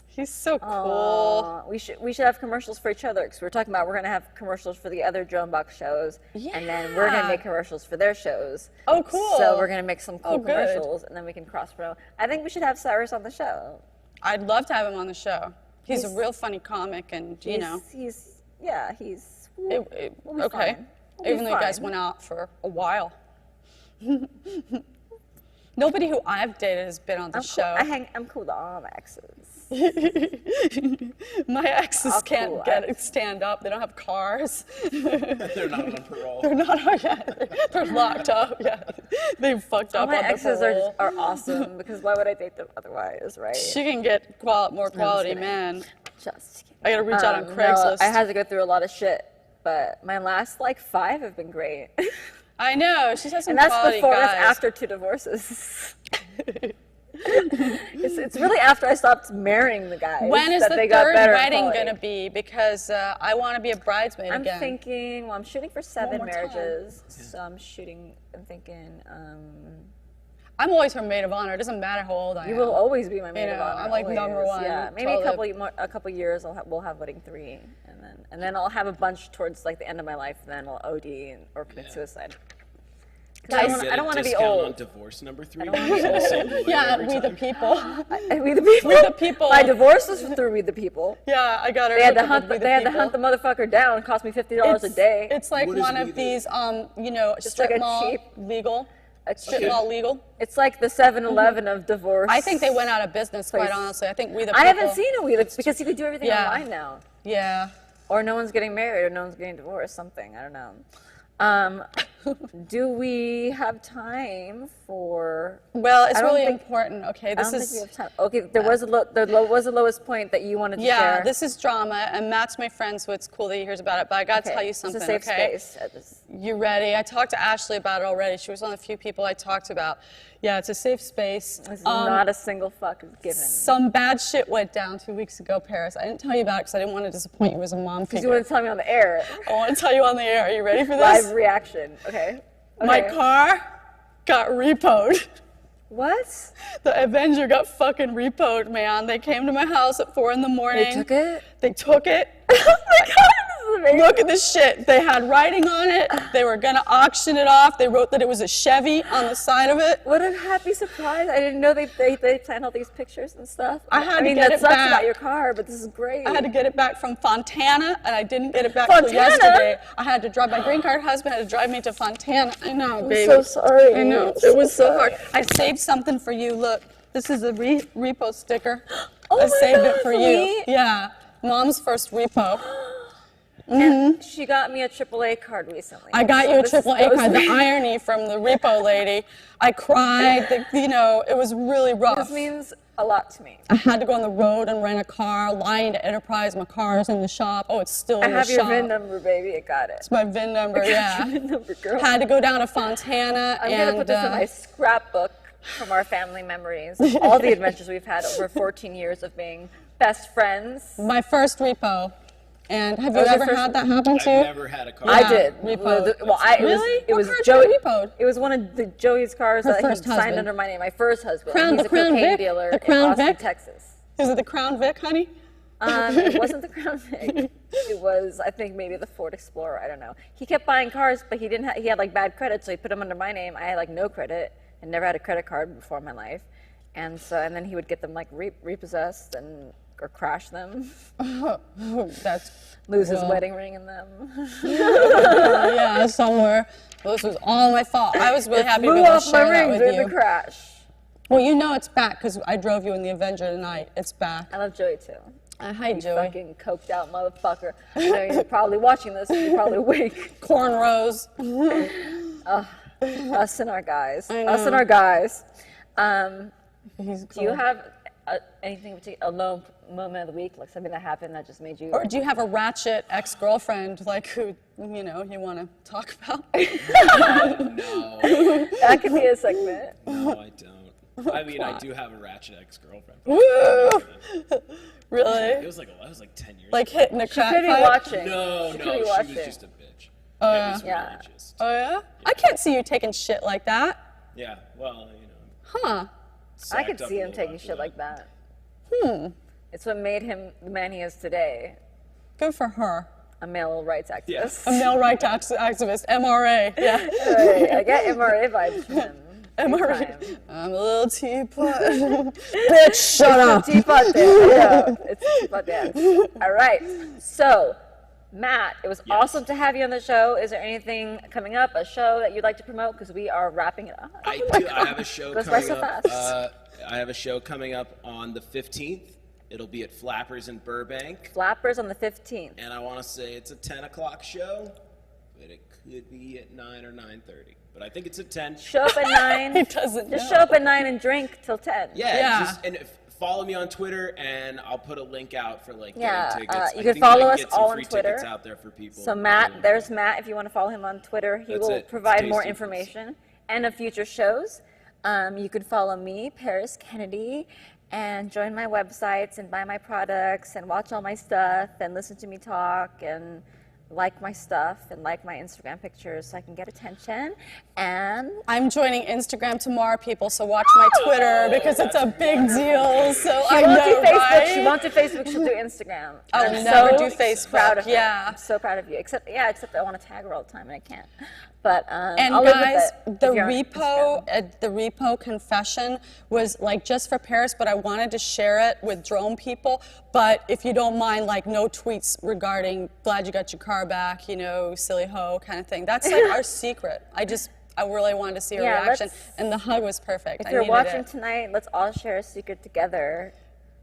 He's so cool. Aw, we should have commercials for each other, because we're talking about we're going to have commercials for the other DromeBox shows, and then we're going to make commercials for their shows. Oh, cool. So we're going to make some cool Oh, good. commercials, and then we can cross-promote. I think we should have Cyrus on the show. I'd love to have him on the show. He's a real funny comic, and you know. He's We'll be okay. fine. We'll be Even though you guys fine. went out for a while. Nobody who I've dated has been on the show. I'm cool with all my exes. My exes All can't cool stand up. They don't have cars. They're not on parole. They're locked up. Yeah, they fucked All up my on the exes parole. are awesome, because why would I date them otherwise, right? She can get more quality kidding. man. Just kidding. I gotta reach out on No, Craigslist. I had to go through a lot of shit, but my last 5 have been great. I know. She's had some And that's quality before, guys. that's after 2 divorces. it's really after I stopped marrying the guys When is that the they got third better wedding quality. gonna be? Because I want to be a bridesmaid I'm again. thinking, well, I'm shooting for 7 more time. marriages, so I'm thinking, I'm always her maid of honor. It doesn't matter how old I am. you will always be my maid of know, honor. I'm like always. number one. Yeah, maybe Totally. a couple years we'll have wedding 3, and then I'll have a bunch towards the end of my life, and then I'll OD or commit suicide. 'Cause I don't want to be old. On divorce number 3. I don't wanna be old. Yeah, we the people. We the people. We the people. My divorce was through We the People. Yeah, I got her. They had to hooked hunt. up with They had to people. hunt the motherfucker down. It cost me $50 a day. It's like What is one We of the- these, Just strip like a mall cheap- legal. Strip Okay. mall legal. It's like the 7-Eleven of divorce. I think they went out of business, quite Place. honestly. I think we the people. I haven't seen a We the because you could do everything Yeah. online now, Yeah. or no one's getting married, or no one's getting divorced. Something I don't know. Do we have time for? Well, it's I don't really think- important. Okay, I this don't is. think we have time. Okay, there was was the lowest point that you wanted to Yeah, share. this is drama, and Matt's my friend, so it's cool that he hears about it. But I gotta Okay, tell you it's something, a safe okay? space. I just- You ready? I talked to Ashley about it already. She was one of the few people I talked about. Yeah, it's a safe space. This is not a single fuck is given. Some bad shit went down 2 weeks ago, Paris. I didn't tell you about it because I didn't want to disappoint you as a mom Because you figure. want to tell me on the air, I want to tell you on the air. Are you ready for this? live reaction. Okay. My Okay. car got repoed. What? The Avenger got fucking repoed, man. They came to my house at 4 in the morning. They took it? They took it. Oh my God, this is amazing. Look at this shit. They had writing on it. They were gonna auction it off. They wrote that it was a Chevy on the side of it. What a happy surprise. I didn't know they planned all these pictures and stuff. I had to mean, get that it sucks back. about your car, but this is great. I had to get it back from Fontana, and I didn't get it back till Fontana? yesterday. I had to drive, my green card husband had to drive me to Fontana. I know, baby. so sorry. I know. It was so hard. I saved something for you. Look, this is a repo sticker. Oh I my saved God, it for for you. me? Yeah. Mom's first repo. And she got me a AAA card recently. I got you a This AAA goes card. The me. irony from the repo lady. I cried. It was really rough. This means a lot to me. I had to go on the road and rent a car, lying to Enterprise. My car's in the shop. Oh, it's still I in the have shop. your VIN number, baby. I got it. It's my VIN number, yeah. VIN number, girl. Had to go down to Fontana I'm and gonna put this in my scrapbook from our family memories. All the adventures we've had over 14 years of being best friends. my first repo. And have you Was your ever first- had that happen to I've you? never had a car. I did. repoed. It What was car did Joey. you repoed? It was one of the Joey's cars Her that he first signed husband. under my name. My first husband. Crown- He's the a Crown cocaine Vic? dealer The in Crown Austin, Vic? Texas. Is it the Crown Vic, honey? It wasn't the Crown Vic. It was, I think, maybe the Ford Explorer. I don't know. He kept buying cars, but he didn't. He had like bad credit, so he put them under my name. I had like no credit and never had a credit card before in my life, and then he would get them like repossessed or crash them, That's lose his well, wedding ring in them. yeah, somewhere. Well, this was all my fault. I was really happy to be Blew able to off my share that ring with during you. the crash. Well, you know it's back because I drove you in the Avenger tonight. It's back. I love Joey too. Hi, You Joey. fucking coked out motherfucker. I know you're probably watching this. You're probably awake. Cornrows. Us and our guys. I Us and know. our guys. He's Do you cool. have anything particular, a low moment of the week, like something that happened that just made you? Or do you have a ratchet ex-girlfriend, like who, you want to talk about? No, That could be a segment. no, I don't. I mean, I do have a ratchet ex-girlfriend. Woo! Really? It was like 10 years. Like ago. hitting a She crack could be pipe? watching. No, She no, could be she watching. was just a bitch. Oh, It was yeah. really just. Oh yeah? I can't see you taking shit like that. Yeah, well, Huh. I could sacked up see a him little taking after shit that. like that. It's what made him the man he is today, Good for her. a male rights activist. Yes. A male rights activist, MRA. Yeah. Right, I get MRA vibes from him. Big MRA. time. I'm a little teapot. Bitch, shut up. Teapot dance. Yeah, it's a teapot dance. All right. So, Matt, it was awesome to have you on the show. Is there anything coming up, a show that you'd like to promote? Because we are wrapping it up. I do. I have a show Goes by coming so up. fast. I have a show coming up on the 15th. It'll be at Flappers in Burbank, Flappers on the 15th. and I want to say it's a 10 o'clock show, but it could be at 9 or 9:30. But I think it's at 10. Show up at 9. He doesn't Just know. show up at 9 and drink till 10. Yeah. Yeah. And follow me on Twitter, and I'll put a link out for like Yeah, getting tickets. you I can think I follow can us get some all on free Twitter. tickets out there for people. So Matt, there's Matt. If you want to follow him on Twitter, he That's will it. provide It's more tasty. information and of future shows. You could follow me, Paris Kennedy, and join my websites and buy my products and watch all my stuff and listen to me talk and like my stuff and like my Instagram pictures so I can get attention. And I'm joining Instagram tomorrow, people, so watch my Twitter because it's a big deal. So she I won't know, do Facebook. right? She won't do Facebook. She'll do Instagram. I'll I'm never so do Facebook. Proud of her. Yeah. I'm so proud of you. Except I want to tag her all the time and I can't. But And I'll live guys, with it the if you're on Instagram. the repo confession was like just for Paris, but I wanted to share it with drone people. But if you don't mind, like no tweets regarding glad you got your car back, silly hoe kind of thing. That's like our secret. I really wanted to see her Yeah, reaction, let's- and the hug was perfect. If I you're needed watching it. tonight, let's all share a secret together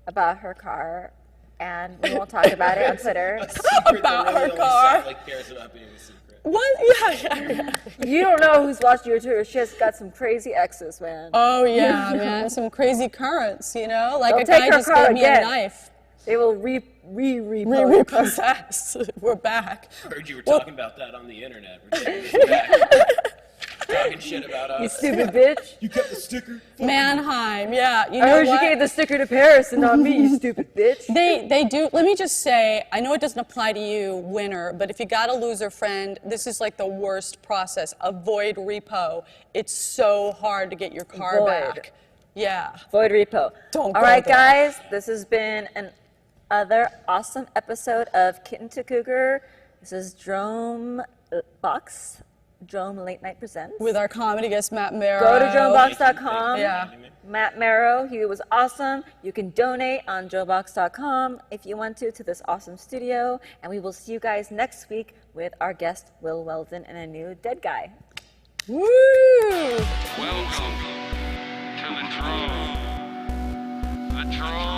about her car, and we won't talk about it on Twitter. About her car. Like cares about being a secret. What? Yeah. You don't know who's watching your Twitter. She has got some crazy exes, man. Oh yeah, man, some crazy currents, Like They'll a take guy her just car gave me again. a knife. They will repost. Repossess. We're back. Heard you were talking about that on the internet. We're taking this back. talking shit about us. You stupid bitch. You kept the sticker. Mannheim, yeah. You I know heard what? you gave the sticker to Paris and not me, you stupid bitch. They do. Let me just say, I know it doesn't apply to you, winner, but if you got a loser friend, this is like the worst process. Avoid repo. It's so hard to get your car Void. back. Yeah. Void repo. Don't All go right, there. guys, this has been another awesome episode of Kitten2Cougar. This is Drome Late Night Presents. With our comedy guest, Matt Mero. Go to DromeBox.com. Yeah. Matt Mero, he was awesome. You can donate on DromeBox.com if you want to this awesome studio. And we will see you guys next week with our guest, Will Weldon, and a new dead guy. Woo! Welcome to the Drome. The Drome.